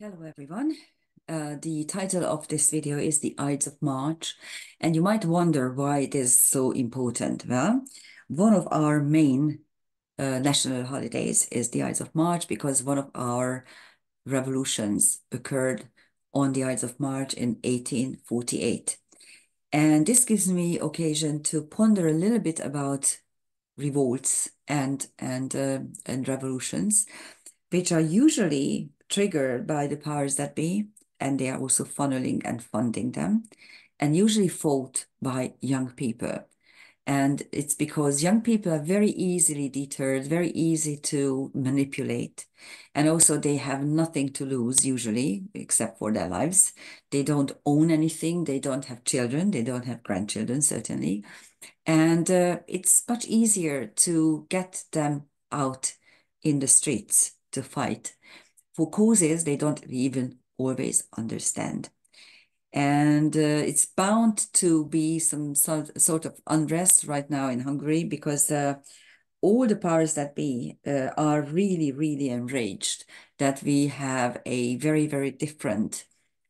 Hello, everyone. The title of this video is the Ides of March, and you might wonder why it is so important. Well, one of our main national holidays is the Ides of March because one of our revolutions occurred on the Ides of March in 1848. And this gives me occasion to ponder a little bit about revolts and revolutions, which are usually triggered by the powers that be, and they are also funneling and funding them, and usually fought by young people. And it's because young people are very easily deterred, very easy to manipulate. And also, they have nothing to lose, usually, except for their lives. They don't own anything. They don't have children. They don't have grandchildren, certainly. And it's much easier to get them out in the streets to fight for causes they don't even always understand. And it's bound to be some sort of unrest right now in Hungary because all the powers that be are really, really enraged that we have a very, very different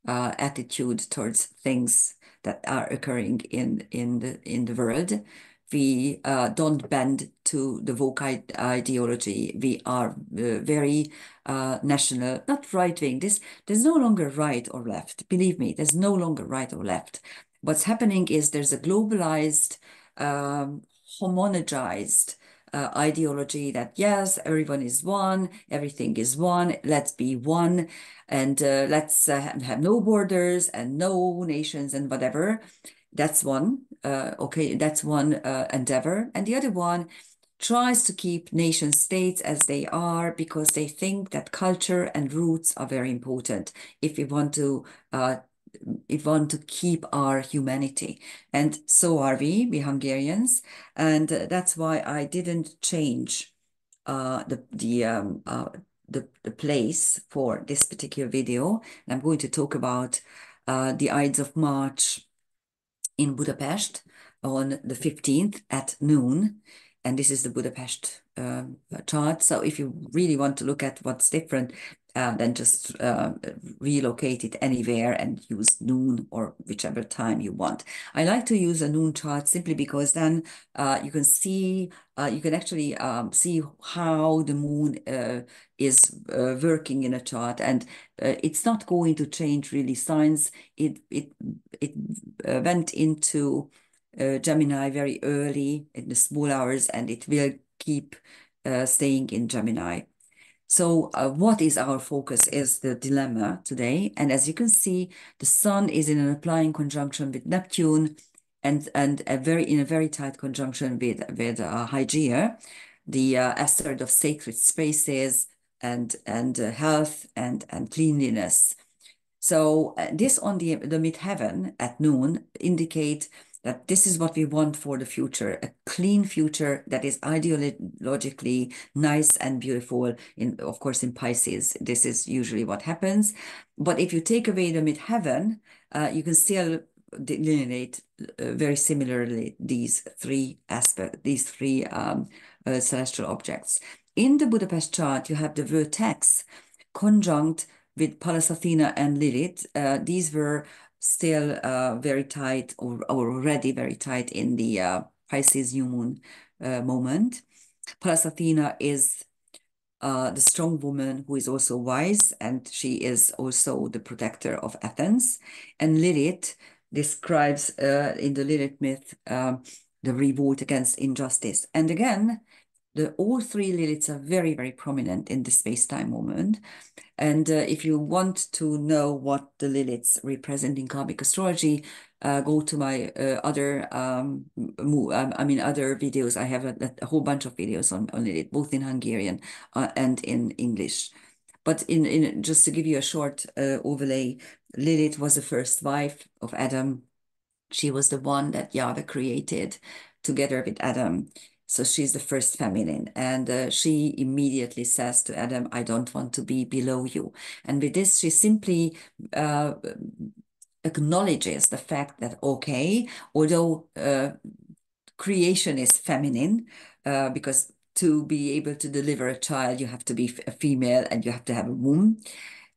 attitude towards things that are occurring in the world. We don't bend to the woke ideology. We are very national, not right wing. There's no longer right or left. Believe me, there's no longer right or left. What's happening is there's a globalized, homogenized ideology that yes, everyone is one, everything is one, let's be one, and let's have no borders and no nations and whatever. That's one, okay, that's one endeavor. And the other one tries to keep nation states as they are because they think that culture and roots are very important if we want to keep our humanity. And so are we Hungarians. And that's why I didn't change the place for this particular video. And I'm going to talk about the Ides of March in Budapest on the 15th at noon. And this is the Budapest chart. So if you really want to look at what's different, then just relocate it anywhere and use noon or whichever time you want. I like to use a noon chart simply because then you can see, you can actually see how the moon is working in a chart, and it's not going to change really signs. It went into Gemini very early in the small hours, and it will keep staying in Gemini. So what is our focus is the dilemma today. And as you can see, the sun is in an applying conjunction with Neptune and in a very tight conjunction with Hygeia, the asteroid of sacred spaces and health and cleanliness. So this on the midheaven at noon indicate that this is what we want for the future, a clean future that is ideologically nice and beautiful. Of course, in Pisces, this is usually what happens. But if you take away the midheaven, you can still delineate very similarly these three aspects, these three celestial objects. In the Budapest chart, you have the vertex conjunct with Pallas Athena and Lilith. These were still very tight or already very tight in the Pisces new moon moment. Pallas Athena is the strong woman who is also wise, and she is also the protector of Athens. And Lilith describes in the Lilith myth the revolt against injustice. And again, all three Liliths are very, very prominent in the space-time moment. And if you want to know what the Liliths represent in karmic astrology, go to my other other videos. I have a whole bunch of videos on Lilith, both in Hungarian and in English. But in just to give you a short overlay, Lilith was the first wife of Adam. She was the one that Yahweh created together with Adam. So she's the first feminine. And she immediately says to Adam, I don't want to be below you. And with this, she simply acknowledges the fact that, okay, although creation is feminine, because to be able to deliver a child, you have to be a female and you have to have a womb.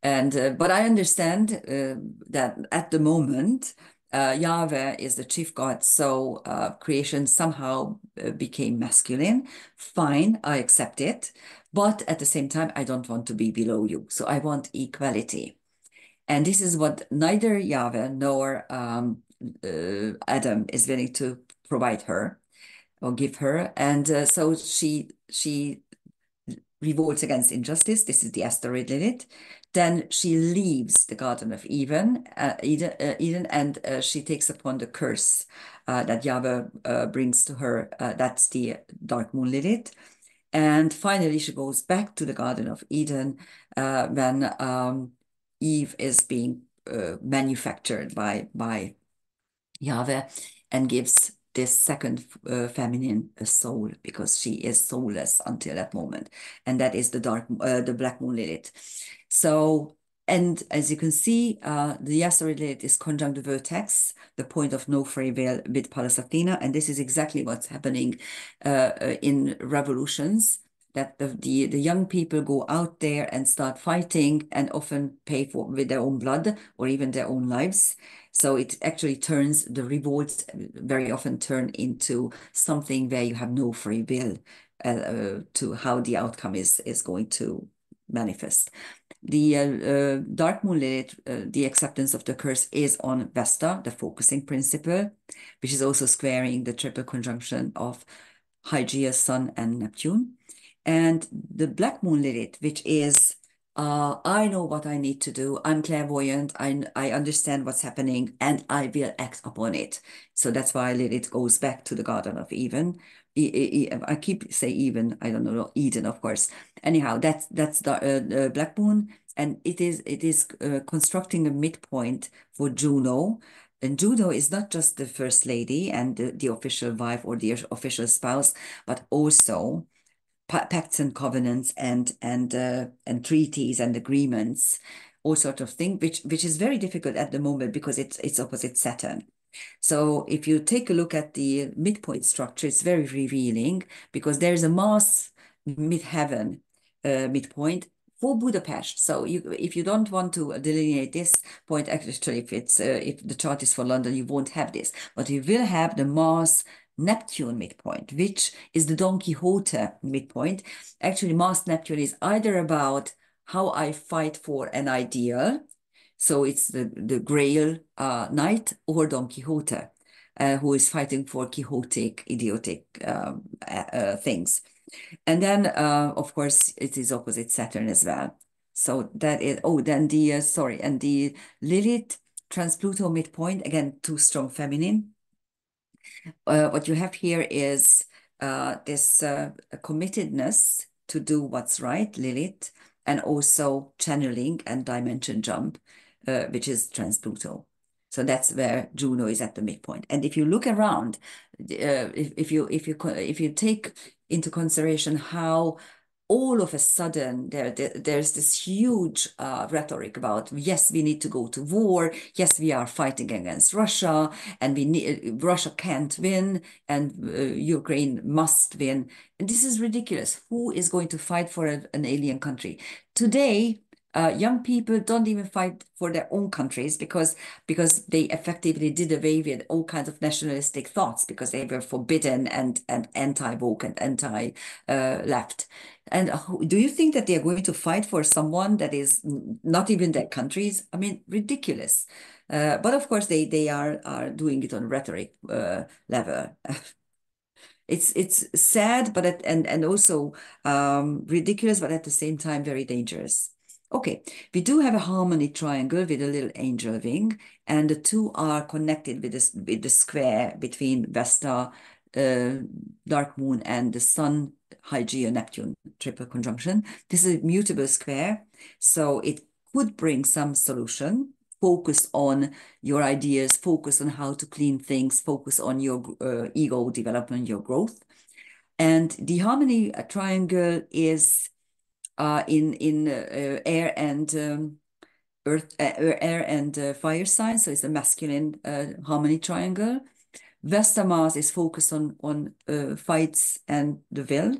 And but I understand that at the moment, Yahweh is the chief god, so creation somehow became masculine. Fine, I accept it. But at the same time, I don't want to be below you. So I want equality. And this is what neither Yahweh nor Adam is willing to provide her or give her. And so she revolts against injustice. This is the asteroid Lilith. Then she leaves the Garden of Eden, and she takes upon the curse that Yahweh brings to her. That's the dark moon Lilith. And finally, she goes back to the Garden of Eden when Eve is being manufactured by Yahweh and gives this second feminine a soul because she is soulless until that moment. And that is the black moon Lilith. So, and as you can see, the asteroid Lilith is conjunct the vertex, the point of no free will with Pallas Athena. And this is exactly what's happening in revolutions, that the young people go out there and start fighting and often pay for with their own blood or even their own lives. So it actually turns the revolts very often turn into something where you have no free will to how the outcome is going to manifest. The dark moon Lilith, the acceptance of the curse is on Vesta, the focusing principle, which is also squaring the triple conjunction of Hygeia, Sun, and Neptune. And the black moon Lilith, which is I know what I need to do. I'm clairvoyant. I understand what's happening and I will act upon it. So that's why Lilith goes back to the Garden of Eden. I keep say even, I don't know, Eden, of course. Anyhow, that's the black moon, and it is constructing a midpoint for Juno. And Juno is not just the first lady and the official wife or the official spouse, but also pacts and covenants and treaties and agreements, all sort of thing, which is very difficult at the moment because it's opposite Saturn. So if you take a look at the midpoint structure, it's very revealing because there is a Mars midheaven midpoint for Budapest. So if you don't want to delineate this point, actually, if the chart is for London, you won't have this, but you will have the Mars Neptune midpoint, which is the Don Quixote midpoint. Actually, Mars Neptune is either about how I fight for an ideal, so it's the Grail knight, or Don Quixote, who is fighting for Quixotic, idiotic things. And then, of course, it is opposite Saturn as well. So that is, oh, then sorry, and the Lilith trans-Pluto midpoint, again, too strong feminine. What you have here is this committedness to do what's right, Lilith, and also channeling and dimension jump, which is trans-Pluto. So that's where Juno is at the midpoint. And if you look around, if you take into consideration how all of a sudden there's this huge rhetoric about, yes, we need to go to war, yes, we are fighting against Russia, and Russia can't win, and Ukraine must win. And this is ridiculous. Who is going to fight for an alien country? Today, young people don't even fight for their own countries because they effectively did away with all kinds of nationalistic thoughts because they were forbidden and anti-woke and anti-left. And do you think that they are going to fight for someone that is not even their countries? I mean, ridiculous. But of course, they are doing it on rhetoric level. It's sad, but and also ridiculous, but at the same time very dangerous. Okay, we do have a harmony triangle with a little angel wing, and the two are connected with the square between Vesta, dark moon, and the sun, Hygeia, Neptune triple conjunction. This is a mutable square, so it could bring some solution. Focus on your ideas, focus on how to clean things, focus on your ego development, your growth. And the harmony triangle is in air and earth, air and fire signs. So it's a masculine harmony triangle. Vesta Mars is focused on fights and the will.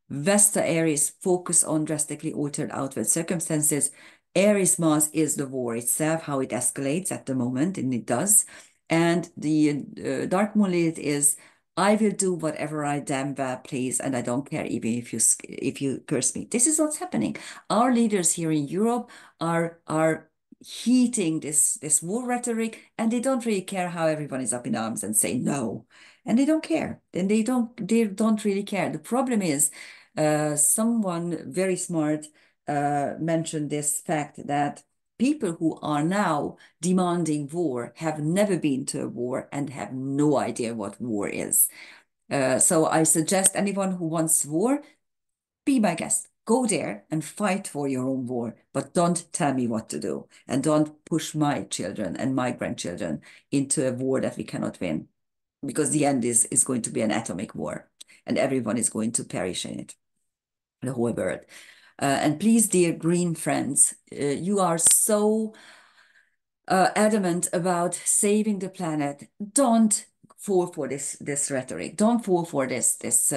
Vesta Aries focus on drastically altered outward circumstances. Aries Mars is the war itself, how it escalates at the moment, and it does. And the dark moon Lilith is, I will do whatever I damn well please, and I don't care even if you curse me. This is what's happening. Our leaders here in Europe are heating this war rhetoric, and they don't really care how everyone is up in arms and say no, and they don't care. And they don't really care. The problem is, someone very smart mentioned this fact that people who are now demanding war have never been to a war and have no idea what war is. So I suggest anyone who wants war, be my guest. Go there and fight for your own war, but don't tell me what to do. And don't push my children and my grandchildren into a war that we cannot win, because the end is going to be an atomic war and everyone is going to perish in it, the whole world. And please, dear green friends, you are so adamant about saving the planet. Don't fall for this rhetoric. Don't fall for this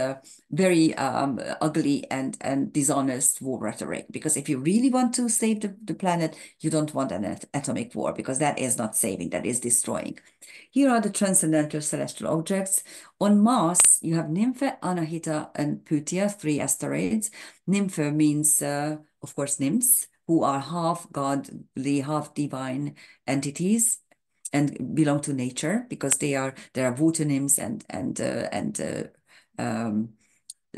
very ugly and dishonest war rhetoric. Because if you really want to save the planet, you don't want an atomic war, because that is not saving, that is destroying. Here are the transcendental celestial objects. On Mars, you have Nymphe, Anahita, and Pythia, 3 asteroids. Nymphe means, of course, nymphs, who are half godly, half divine entities and belong to nature, because there are water nymphs and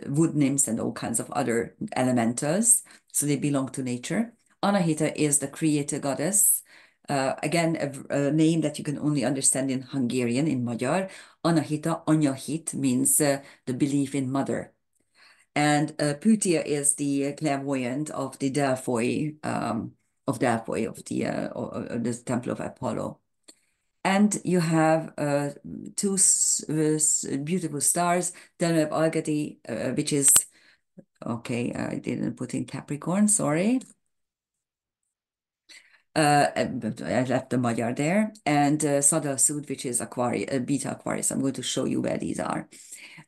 wood nymphs and all kinds of other elementals. So they belong to nature. Anahita is the creator goddess. Again, a name that you can only understand in Hungarian, in Magyar. Anahita, anyahit, means the belief in mother. And Pythia is the clairvoyant of the Delphi, of the Temple of Apollo. And you have two beautiful stars, Deneb Algati, which is, okay, I didn't put in Capricorn, sorry. I left the Magyar there, and Sadal Sud, which is Beta Aquarius. I'm going to show you where these are.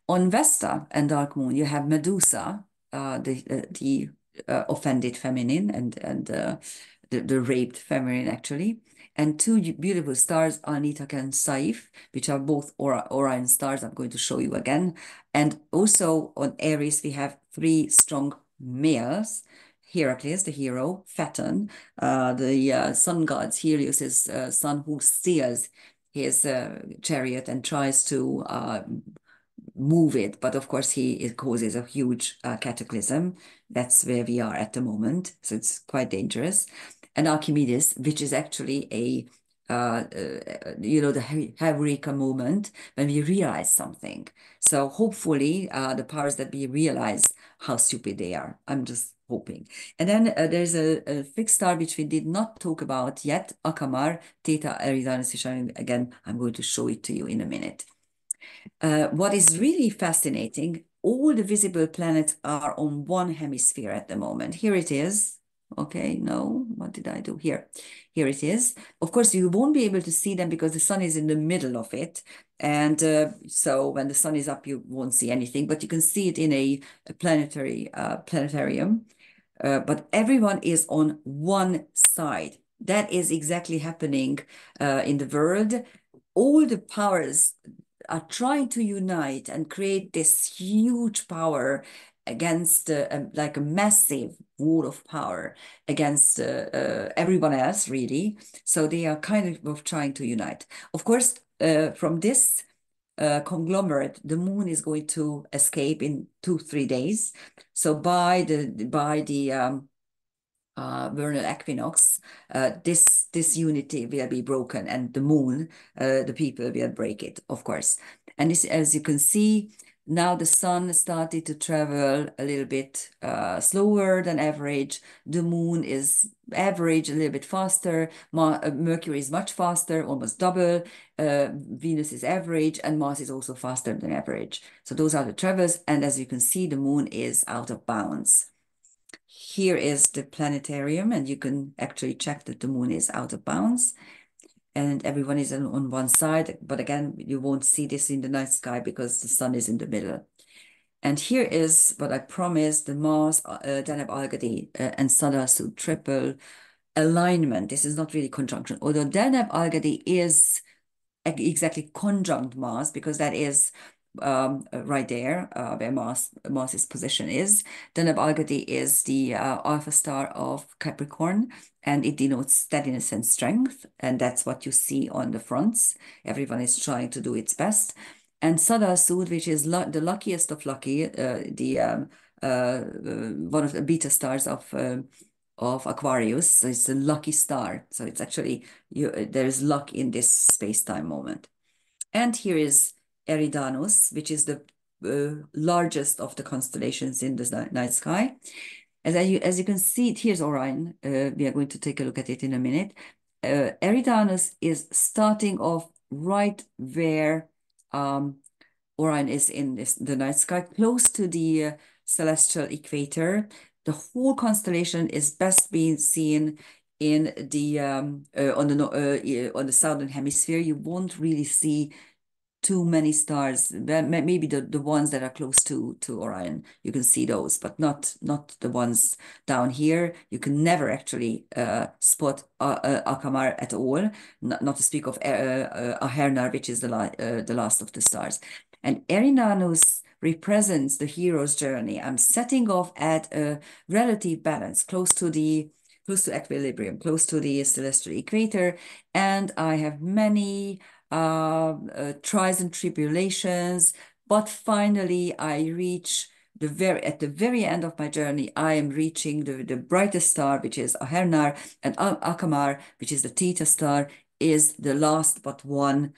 On Vesta and Dark Moon, you have Medusa, the offended feminine and the raped feminine, actually. And two beautiful stars, Anitak and Saif, which are both Orion stars. I'm going to show you again. And also on Aries, we have 3 strong males. Heracles, the hero, Phaeton, the sun god's Helios's son, who steals his chariot and tries to move it, but of course it causes a huge cataclysm. That's where we are at the moment, so it's quite dangerous. And Archimedes, which is actually a the Eureka moment when we realize something. So hopefully the powers that be realize how stupid they are. I'm just hoping. And then there's a fixed star which we did not talk about yet, Akamar, Theta Eridanus. Again, I'm going to show it to you in a minute. What is really fascinating, all the visible planets are on one hemisphere at the moment. Here it is. Okay, no, what did I do here? Here it is. Of course, you won't be able to see them because the sun is in the middle of it. And so when the sun is up, you won't see anything, but you can see it in a planetarium. But everyone is on one side. That is exactly happening in the world. All the powers are trying to unite and create this huge power against like a massive wall of power against everyone else, really. So they are kind of trying to unite. Of course, from this conglomerate, the moon is going to escape in 2-3 days. So by the vernal equinox, this unity will be broken, and the moon, the people will break it, of course. And this, as you can see, now the sun started to travel a little bit slower than average. The moon is average, a little bit faster. Mercury is much faster, almost double. Venus is average, and Mars is also faster than average. So those are the travels. And as you can see, the moon is out of bounds. Here is the planetarium, and you can actually check that the moon is out of bounds and everyone is on one side. But again, you won't see this in the night sky because the sun is in the middle. And here is what I promised, the Mars, Deneb Algadi, and Sadasu triple alignment. This is not really conjunction, although Deneb Algadi is exactly conjunct Mars, because that is right there where Mars's position is. Deneb Algadi is the alpha star of Capricorn, and it denotes steadiness and strength, and that's what you see on the fronts. Everyone is trying to do its best. And Sada Sud, which is the luckiest of lucky, one of the beta stars of Aquarius. So it's a lucky star. So it's actually there is luck in this space-time moment. And here is Eridanus, which is the largest of the constellations in the night sky. As you can see, here's Orion. We are going to take a look at it in a minute. Eridanus is starting off right where Orion is in the night sky, close to the celestial equator. The whole constellation is best being seen in the on the southern hemisphere. You won't really see too many stars. Maybe the ones that are close to Orion, you can see those, but not the ones down here. You can never actually spot Akamar at all, not to speak of Ahernar, which is the last of the stars. And Erinanus represents the hero's journey. I'm setting off at a relative balance, close to equilibrium, close to the celestial equator, and I have many trials and tribulations, but finally I reach at the very end of my journey. I am reaching the brightest star, which is Ahernar, and Akamar, which is the Theta star, is the last but one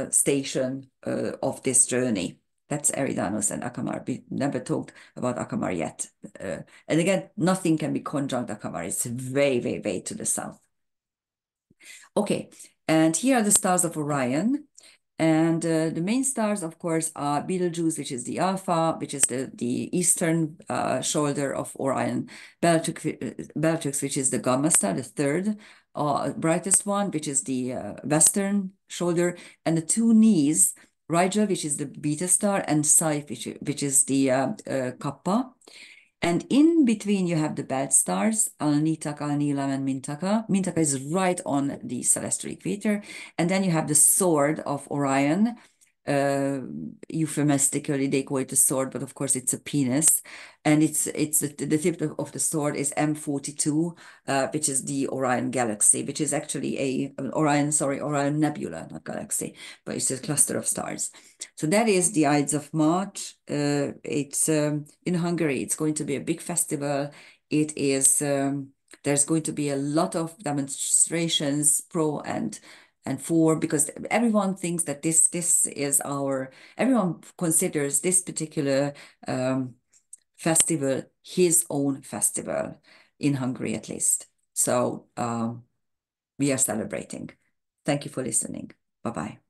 station of this journey. That's Eridanus and Akamar. We never talked about Akamar yet. And again, nothing can be conjunct Akamar. It's way, way, way to the south. Okay, and here are the stars of Orion. And the main stars, of course, are Betelgeuse, which is the Alpha, which is the eastern shoulder of Orion, Bellatrix, which is the Gamma star, the third brightest one, which is the western shoulder, and the two knees, Rigel, which is the Beta star, and Scythe, which is the Kappa. And in between, you have the belt stars, Al-Nitak, Al-Nilam, and Mintaka. Mintaka is right on the celestial equator. And then you have the sword of Orion. Euphemistically, they call it a sword, but of course it's a penis. And the tip of the sword is M42, which is the Orion galaxy, which is actually Orion nebula, not galaxy, but it's a cluster of stars. So that is the Ides of March. It's in Hungary. It's going to be a big festival. It is there's going to be a lot of demonstrations, pro and for, because everyone thinks that everyone considers this particular festival his own festival, in Hungary at least. So we are celebrating. Thank you for listening. Bye-bye.